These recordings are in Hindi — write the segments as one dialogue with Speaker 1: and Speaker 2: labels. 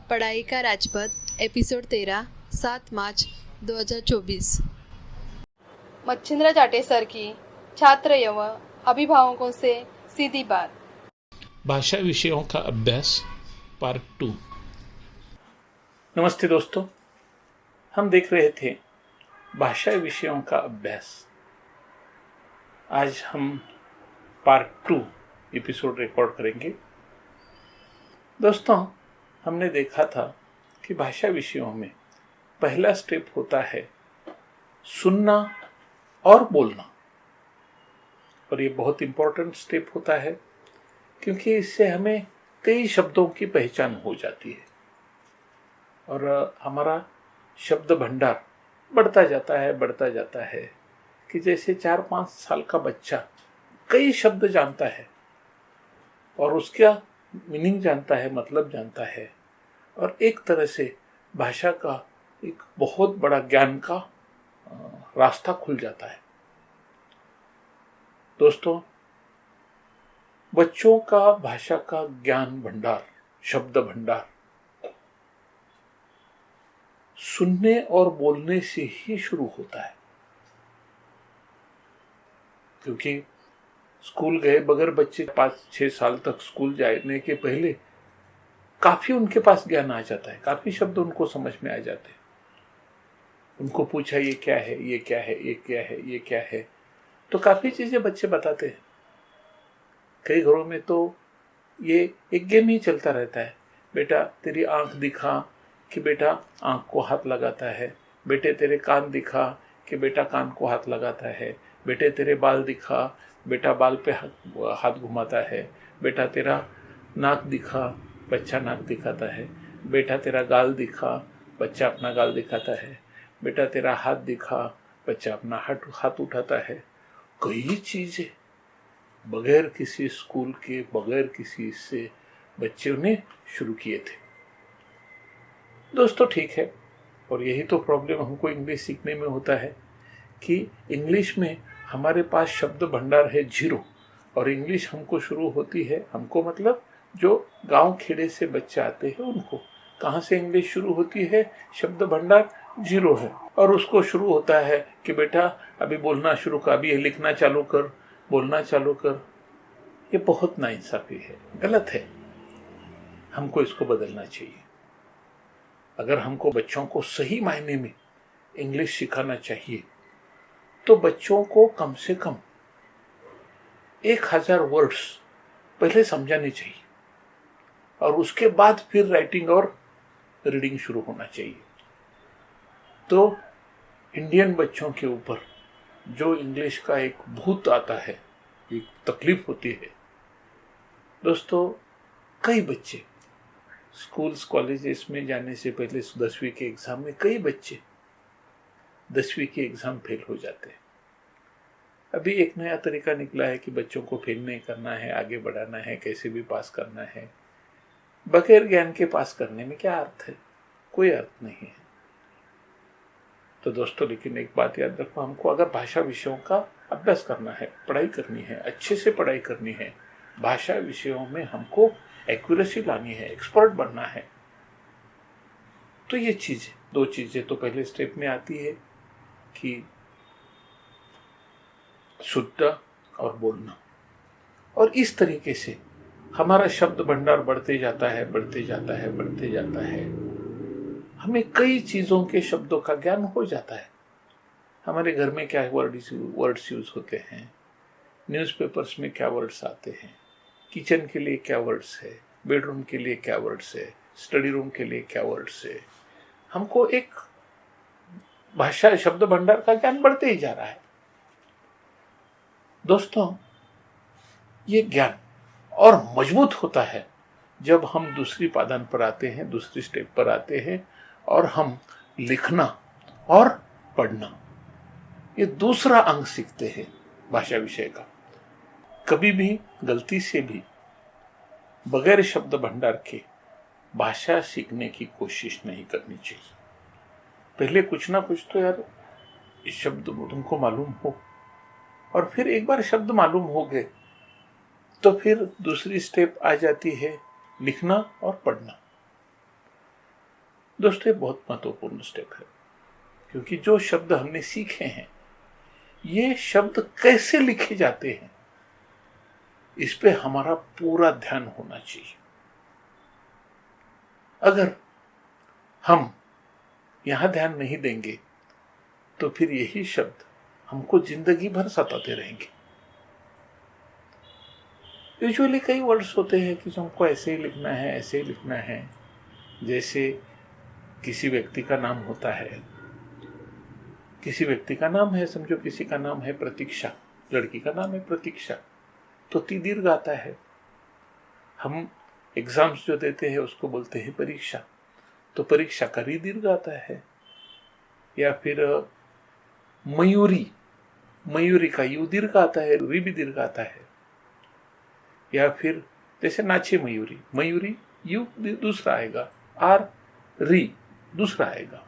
Speaker 1: पढ़ाई का राजपथ एपिसोड 13 7 मार्च 2024।
Speaker 2: मच्छिंद्र जाटे सर की छात्र एवं अभिभावकों से सीधी बात।
Speaker 3: भाषा विषयों का अभ्यास पार्ट 2।
Speaker 4: नमस्ते दोस्तों, हम देख रहे थे भाषा विषयों का अभ्यास। आज हम पार्ट 2 एपिसोड रिकॉर्ड करेंगे। दोस्तों, हमने देखा था कि भाषा विषयों में पहला स्टेप होता है सुनना और बोलना, और ये बहुत इंपॉर्टेंट स्टेप होता है क्योंकि इससे हमें कई शब्दों की पहचान हो जाती है और हमारा शब्द भंडार बढ़ता जाता है कि जैसे 4-5 साल का बच्चा कई शब्द जानता है और उसका मीनिंग जानता है, मतलब जानता है, और एक तरह से भाषा का एक बहुत बड़ा ज्ञान का रास्ता खुल जाता है। दोस्तों, बच्चों का भाषा का ज्ञान भंडार, शब्द भंडार सुनने और बोलने से ही शुरू होता है, क्योंकि स्कूल गए बगैर बच्चे 5-6 साल तक स्कूल जाने के पहले काफी उनके पास ज्ञान आ जाता है, काफी शब्द उनको समझ में आ जाते हैं। उनको पूछा ये क्या है, ये क्या है, ये क्या है, ये क्या है, तो काफी चीजें बच्चे बताते हैं। कई घरों में तो ये एक गेम ही चलता रहता है, बेटा तेरी आंख दिखा कि बेटा आंख को हाथ लगाता है, बेटे तेरे कान दिखा कि बेटा कान को हाथ लगाता है, बेटे तेरे बाल दिखा, बेटा बाल पे हाथ घुमाता है, बेटा तेरा नाक दिखा, बच्चा नाक दिखाता है, बेटा तेरा गाल दिखा, बच्चा अपना गाल दिखाता है, बेटा तेरा हाथ दिखा, बच्चा अपना हाथ उठाता है। कई चीजें बगैर किसी स्कूल के, बगैर किसी से बच्चों ने शुरू किए थे। दोस्तों, ठीक है, और यही तो प्रॉब्लम हमको इंग्लिश सीखने में होता है कि इंग्लिश में हमारे पास शब्द भंडार है 0, और इंग्लिश हमको शुरू होती है, हमको मतलब जो गांव खेड़े से बच्चे आते हैं उनको कहाँ से इंग्लिश शुरू होती है, शब्द भंडार 0 है, और उसको शुरू होता है कि बेटा अभी बोलना शुरू कर, अभी लिखना चालू कर, बोलना चालू कर। ये बहुत नाइंसाफी है, गलत है, हमको इसको बदलना चाहिए। अगर हमको बच्चों को सही मायने में इंग्लिश सिखाना चाहिए तो बच्चों को कम से कम 1000 वर्ड्स पहले समझाने चाहिए और उसके बाद फिर राइटिंग और रीडिंग शुरू होना चाहिए। तो इंडियन बच्चों के ऊपर जो इंग्लिश का एक भूत आता है, एक तकलीफ होती है। दोस्तों, कई बच्चे स्कूल्स कॉलेजेस में जाने से पहले 10वीं के एग्जाम में कई बच्चे 10वीं के एग्जाम फेल हो जाते हैं। अभी एक नया तरीका निकला है कि बच्चों को फेल नहीं करना है, आगे बढ़ाना है, कैसे भी पास करना है। बगैर ज्ञान के पास करने में क्या अर्थ है? कोई अर्थ नहीं है। तो दोस्तों, लेकिन एक बात याद रखो, हमको अगर भाषा विषयों का अभ्यास करना है, पढ़ाई करनी है, अच्छे से पढ़ाई करनी है, भाषा विषयों में हमको एक्यूरेसी लानी है, एक्सपर्ट बनना है, तो ये चीजें, 2 चीजें तो पहले स्टेप में आती है कि सुनना और बोलना, और इस तरीके से हमारा शब्द भंडार बढ़ते जाता है। हमें कई चीजों के शब्दों का ज्ञान हो जाता है। हमारे घर में क्या वर्ड्स यूज होते हैं, न्यूज़पेपर्स में क्या वर्ड्स आते हैं, किचन के लिए क्या वर्ड्स है, बेडरूम के लिए क्या वर्ड्स है, स्टडी रूम के लिए क्या वर्ड्स है। हमको एक भाषा शब्द भंडार का ज्ञान बढ़ते ही जा रहा है। दोस्तों, ये ज्ञान और मजबूत होता है जब हम दूसरी पादान पर आते हैं, दूसरी स्टेप पर आते हैं और हम लिखना और पढ़ना, ये दूसरा अंग सीखते हैं भाषा विषय का। कभी भी गलती से भी बगैर शब्द भंडार के भाषा सीखने की कोशिश नहीं करनी चाहिए। पहले कुछ ना कुछ तो यार इस शब्द तुमको मालूम हो, और फिर एक बार शब्द मालूम हो गए तो फिर दूसरी स्टेप आ जाती है लिखना और पढ़ना। दोस्तों ये बहुत महत्वपूर्ण स्टेप है, क्योंकि जो शब्द हमने सीखे हैं, ये शब्द कैसे लिखे जाते हैं, इस पे हमारा पूरा ध्यान होना चाहिए। अगर हम यहां ध्यान नहीं देंगे तो फिर यही शब्द हमको जिंदगी भर सताते रहेंगे। यूजुअली कई वर्ड्स होते हैं कि हमको ऐसे ही लिखना है, ऐसे ही लिखना है। जैसे किसी व्यक्ति का नाम होता है, किसी व्यक्ति का नाम है, समझो किसी का नाम है प्रतीक्षा, लड़की का नाम है प्रतीक्षा, तो ती दीर्घ आता है। हम एग्जाम्स जो देते हैं उसको बोलते हैं परीक्षा, तो परीक्षा का री दीर्घ आता है। या फिर मयूरी, मयूरी का यू दीर्घ आता है, री भी दीर्घ आता है। या फिर जैसे नाचे मयूरी, मयूरी यू दूसरा आएगा, आर री दूसरा आएगा।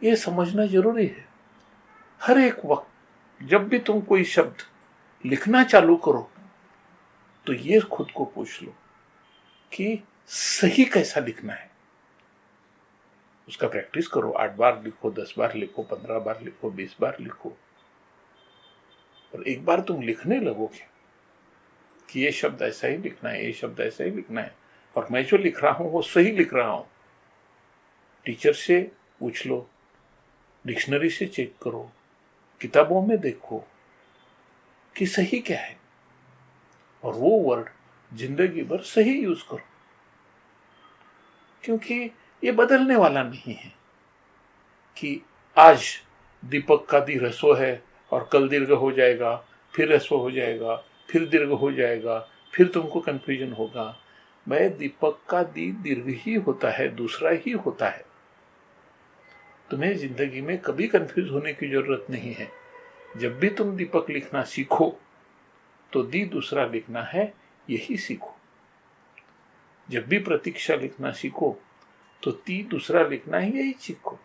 Speaker 4: ये समझना जरूरी है। हर एक वक्त जब भी तुम कोई शब्द लिखना चालू करो तो ये खुद को पूछ लो कि सही कैसा लिखना है। उसका प्रैक्टिस करो, 8 बार लिखो, 10 बार लिखो, 15 बार लिखो, 20 बार लिखो। और एक बार तुम लिखने लगोगे कि ये शब्द ऐसा ही लिखना है, ये शब्द ऐसा ही लिखना है, और मैं जो लिख रहा हूं वो सही लिख रहा हूं। टीचर से पूछ लो, डिक्शनरी से चेक करो, किताबों में देखो कि सही क्या है, और वो वर्ड जिंदगी भर सही यूज करो, क्योंकि ये बदलने वाला नहीं है कि आज दीपक का दी ह्रस्व है और कल दीर्घ हो जाएगा, फिर ह्रस्व हो जाएगा, फिर दीर्घ हो जाएगा, फिर तुमको कंफ्यूजन होगा। भाई दीपक का दी दीर्घ ही होता है, दूसरा ही होता है। तुम्हें जिंदगी में कभी कंफ्यूज होने की जरूरत नहीं है। जब भी तुम दीपक लिखना सीखो तो दी दूसरा लिखना है, यही सीखो। जब भी प्रतीक्षा लिखना सीखो तो ती दूसरा लिखना है, यही सीखो।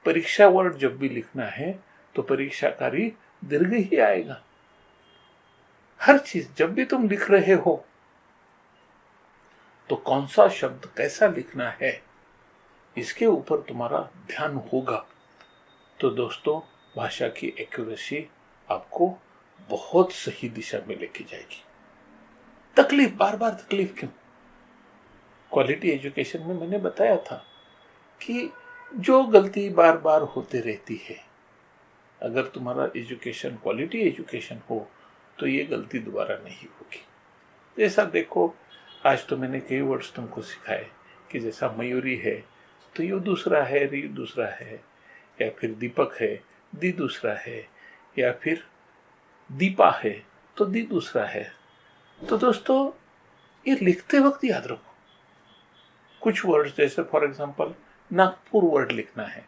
Speaker 4: परीक्षा वर्ड जब भी लिखना है तो परीक्षाकारी दीर्घ ही आएगा। हर चीज जब भी तुम लिख रहे हो तो कौन सा शब्द कैसा लिखना है, इसके ऊपर तुम्हारा ध्यान होगा तो दोस्तों भाषा की एक्यूरेसी आपको बहुत सही दिशा में लेके जाएगी। तकलीफ, बार बार तकलीफ क्यों? क्वालिटी एजुकेशन में मैंने बताया था कि जो गलती बार बार होते रहती है, अगर तुम्हारा एजुकेशन क्वालिटी एजुकेशन हो तो ये गलती दोबारा नहीं होगी। जैसा देखो, आज तो मैंने कई वर्ड्स तुमको सिखाए कि जैसा मयूरी है तो यू दूसरा है, री दूसरा है, या फिर दीपक है, दी दूसरा है, या फिर दीपा है तो दी दूसरा है। तो दोस्तों ये लिखते वक्त याद रखो। कुछ वर्ड्स जैसे फॉर एग्जांपल नागपुर वर्ड लिखना है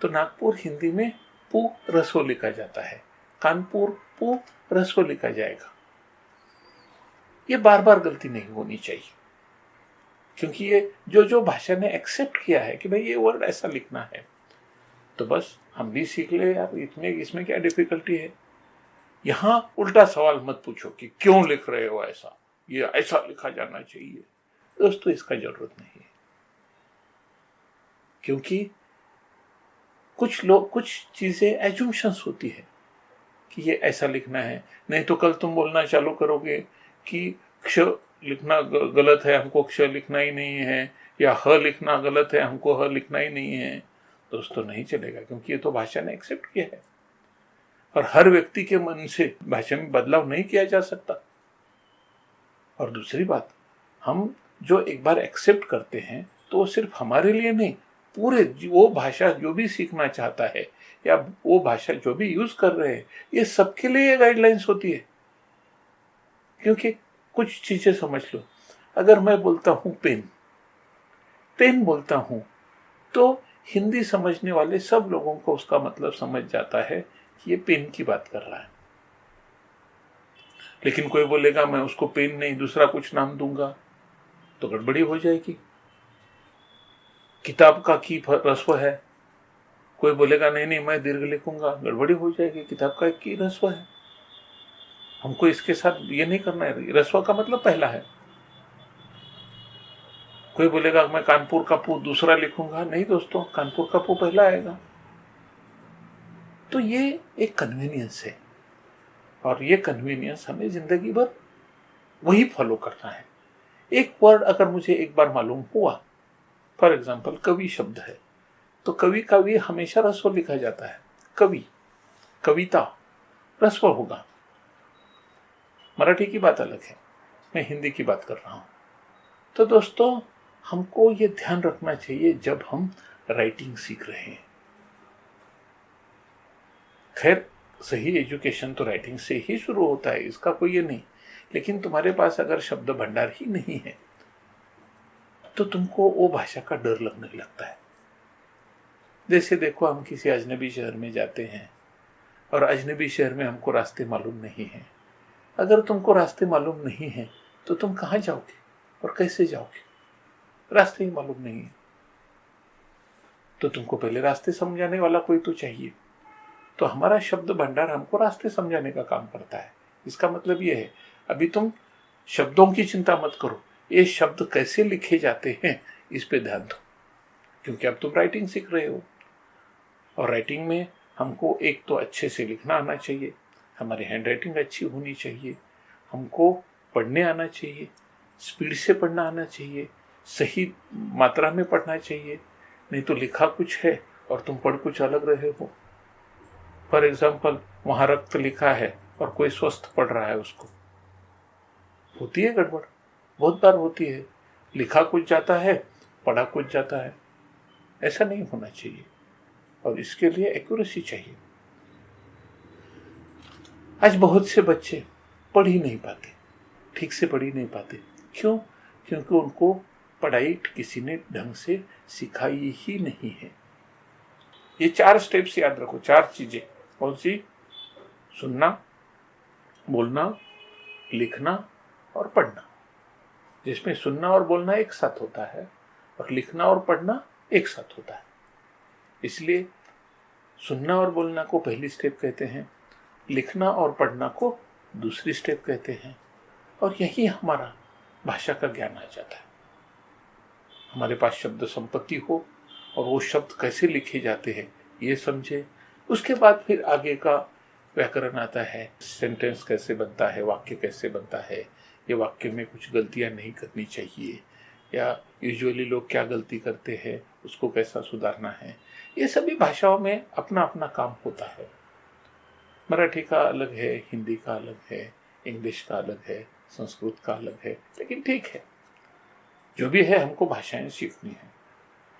Speaker 4: तो नागपुर हिंदी में पू रसो लिखा जाता है, कानपुर पू रसो लिखा जाएगा। ये बार बार गलती नहीं होनी चाहिए, क्योंकि ये जो भाषा ने एक्सेप्ट किया है कि भाई ये वर्ड ऐसा लिखना है, तो बस हम भी सीख ले यार, इसमें क्या डिफिकल्टी है। यहां उल्टा सवाल मत पूछो कि क्यों लिख रहे हो ऐसा, ये ऐसा लिखा जाना चाहिए। दोस्तों इसका जरूरत नहीं है, क्योंकि कुछ चीजें एजम्पशंस होती है कि ये ऐसा लिखना है, नहीं तो कल तुम बोलना चालू करोगे कि क्ष लिखना गलत है, हमको क्ष लिखना ही नहीं है, या ह लिखना गलत है, हमको ह लिखना ही नहीं है। दोस्तों नहीं चलेगा, क्योंकि ये तो भाषा ने एक्सेप्ट किया है और हर व्यक्ति के मन से भाषा में बदलाव नहीं किया जा सकता। और दूसरी बात, हम जो एक बार एक्सेप्ट करते हैं तो वो सिर्फ हमारे लिए नहीं, पूरे वो भाषा जो भी सीखना चाहता है या वो भाषा जो भी यूज कर रहे हैं, ये सबके लिए ये गाइडलाइंस होती है। क्योंकि कुछ चीजें समझ लो, अगर मैं बोलता हूं पेन बोलता हूं तो हिंदी समझने वाले सब लोगों को उसका मतलब समझ जाता है कि ये पेन की बात कर रहा है। लेकिन कोई बोलेगा मैं उसको पेन नहीं दूसरा कुछ नाम दूंगा तो गड़बड़ी हो जाएगी। किताब का की रस्व है, कोई बोलेगा नहीं मैं दीर्घ लिखूंगा, गड़बड़ी हो जाएगी। किताब का की रस्व है, हमको इसके साथ ये नहीं करना है। रस्व का मतलब पहला है, कोई बोलेगा मैं कानपुर का पू दूसरा लिखूंगा, नहीं दोस्तों, कानपुर का पू पहला आएगा। तो ये एक कन्वीनियंस है, और ये कन्वीनियंस हमें जिंदगी भर वही फॉलो करना है। एक वर्ड अगर मुझे एक बार मालूम हुआ, फॉर एग्जाम्पल कवि शब्द है, तो कवि का भी हमेशा रस्व लिखा जाता है। कवि, कविता रस्व होगा। मराठी की बात अलग है, मैं हिंदी की बात कर रहा हूं। तो दोस्तों, हमको ये ध्यान रखना चाहिए जब हम राइटिंग सीख रहे हैं। खैर, सही एजुकेशन तो राइटिंग से ही शुरू होता है, इसका कोई ये नहीं। लेकिन तुम्हारे पास अगर शब्द भंडार ही नहीं है तो तुमको वो भाषा का डर लगने लगता है। जैसे देखो, हम किसी अजनबी शहर में जाते हैं और अजनबी शहर में हमको रास्ते मालूम नहीं है। अगर तुमको रास्ते मालूम नहीं है तो तुम कहाँ जाओगे और कैसे जाओगे? रास्ते ही मालूम नहीं है। तो तुमको पहले रास्ते समझाने वाला कोई तो चाहिए। तो हमारा शब्द भंडार हमको रास्ते समझाने का काम करता है। इसका मतलब यह है, अभी तुम शब्दों की चिंता मत करो, ये शब्द कैसे लिखे जाते हैं इस पे ध्यान दो, क्योंकि अब तुम राइटिंग सीख रहे हो। और राइटिंग में हमको एक तो अच्छे से लिखना आना चाहिए, हमारी हैंड राइटिंग अच्छी होनी चाहिए, हमको पढ़ने आना चाहिए, स्पीड से पढ़ना आना चाहिए, सही मात्रा में पढ़ना चाहिए। नहीं तो लिखा कुछ है और तुम पढ़ कुछ अलग रहे हो। फॉर एग्जाम्पल, वहां रक्त लिखा है और कोई स्वस्थ पढ़ रहा है, उसको होती है गड़बड़, बहुत बार होती है। लिखा कुछ जाता है, पढ़ा कुछ जाता है। ऐसा नहीं होना चाहिए, और इसके लिए एक्यूरेसी चाहिए। आज बहुत से बच्चे पढ़ ही नहीं पाते, ठीक से पढ़ ही नहीं पाते। क्यों? क्योंकि उनको पढ़ाई किसी ने ढंग से सिखाई ही नहीं है। ये 4 स्टेप्स याद रखो, 4 चीजें। कौन सी? सुनना, बोलना, लिखना और पढ़ना। जिसमें सुनना और बोलना एक साथ होता है और लिखना और पढ़ना एक साथ होता है। इसलिए सुनना और बोलना को पहली स्टेप कहते हैं, लिखना और पढ़ना को दूसरी स्टेप कहते हैं। और यही हमारा भाषा का ज्ञान आ जाता है। हमारे पास शब्द संपत्ति हो और वो शब्द कैसे लिखे जाते हैं ये समझे। उसके बाद फिर आगे का व्याकरण आता है, सेंटेंस कैसे बनता है, वाक्य कैसे बनता है, ये वाक्य में कुछ गलतियां नहीं करनी चाहिए, या यूजुअली लोग क्या गलती करते हैं उसको कैसा सुधारना है। ये सभी भाषाओं में अपना अपना काम होता है। मराठी का अलग है, हिंदी का अलग है, इंग्लिश का अलग है, संस्कृत का अलग है। लेकिन ठीक है, जो भी है हमको भाषाएं सीखनी है,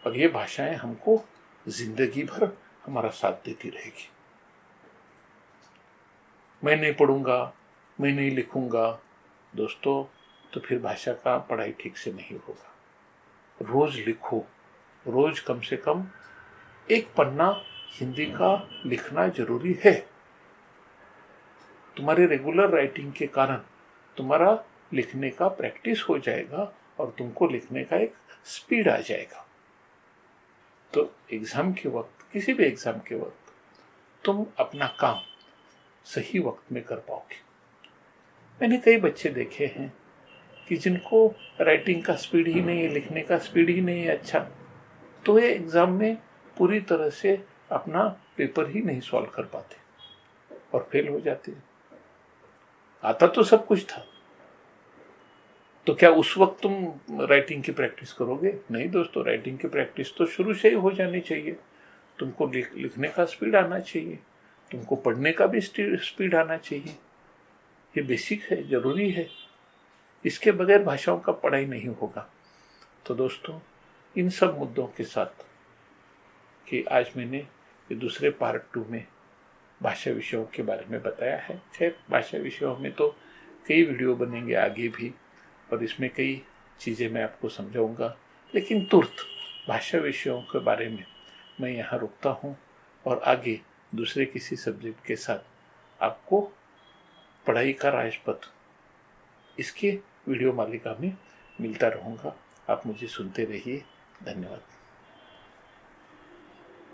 Speaker 4: और ये भाषाएं हमको जिंदगी भर हमारा साथ देती रहेगी। मैं नहीं पढ़ूंगा, मैं नहीं लिखूंगा दोस्तों, तो फिर भाषा का पढ़ाई ठीक से नहीं होगा। रोज लिखो, रोज कम से कम 1 पन्ना हिंदी का लिखना जरूरी है। तुम्हारे रेगुलर राइटिंग के कारण तुम्हारा लिखने का प्रैक्टिस हो जाएगा और तुमको लिखने का एक स्पीड आ जाएगा। तो एग्जाम के वक्त, किसी भी एग्जाम के वक्त तुम अपना काम सही वक्त में कर पाओगे। मैंने कई बच्चे देखे हैं कि जिनको राइटिंग का स्पीड ही नहीं है, लिखने का स्पीड ही नहीं है अच्छा, तो ये एग्जाम में पूरी तरह से अपना पेपर ही नहीं सॉल्व कर पाते और फेल हो जाते हैं। आता तो सब कुछ था, तो क्या उस वक्त तुम राइटिंग की प्रैक्टिस करोगे? नहीं दोस्तों, राइटिंग की प्रैक्टिस तो शुरू से ही हो जानी चाहिए। तुमको लिखने का स्पीड आना चाहिए, तुमको पढ़ने का भी स्पीड आना चाहिए। ये बेसिक है, जरूरी है। इसके बगैर भाषाओं का पढ़ाई नहीं होगा। तो दोस्तों, इन सब मुद्दों के साथ कि आज मैंने ये दूसरे पार्ट 2 में भाषा विषयों के बारे में बताया है। खैर, भाषा विषयों में तो कई वीडियो बनेंगे आगे भी, और इसमें कई चीज़ें मैं आपको समझाऊंगा। लेकिन तुरंत भाषा विषयों के बारे में मैं यहाँ रुकता हूँ और आगे दूसरे किसी सब्जेक्ट के साथ आपको पढ़ाई का राजपथ इसके वीडियो मालिका में मिलता रहूँगा। आप मुझे सुनते रहिए। धन्यवाद।